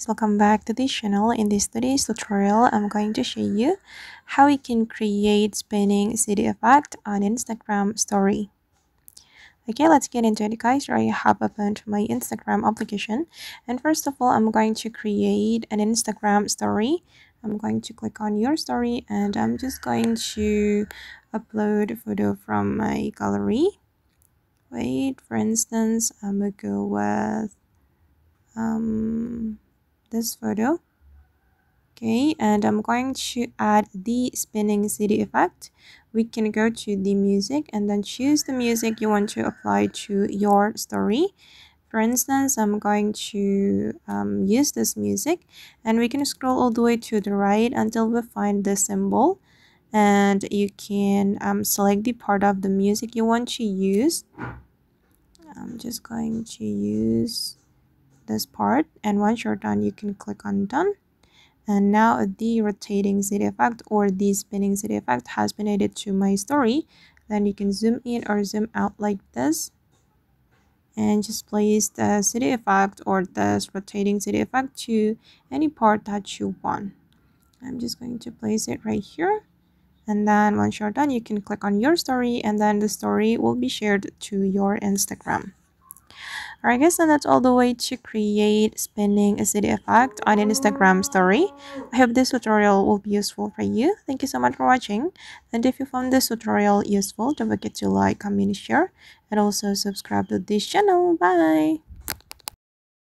Welcome back to this channel. In this today's tutorial, I'm going to show you how we can create spinning city effect on Instagram story. Okay, let's get into it, guys. I have opened my Instagram application, and first of all, I'm going to create an Instagram story. I'm going to click on your story, and I'm just going to upload a photo from my gallery. Wait, for instance, I'm gonna go with this photo. Okay, and I'm going to add the spinning city effect. We can go to the music and then choose the music you want to apply to your story. For instance, I'm going to use this music, and we can scroll all the way to the right until we find the symbol, and you can select the part of the music you want to use. I'm just going to use this part, and once you're done, you can click on done. And now the rotating city effect or the spinning city effect has been added to my story. Then you can zoom in or zoom out like this, and just place the city effect or this rotating city effect to any part that you want. I'm just going to place it right here. And then once you're done, you can click on your story, and then the story will be shared to your Instagram. Alright guys, and that's all the way to create spinning a city effect on an Instagram story. I hope this tutorial will be useful for you. Thank you so much for watching. And if you found this tutorial useful, don't forget to like, comment, share, and also subscribe to this channel. Bye!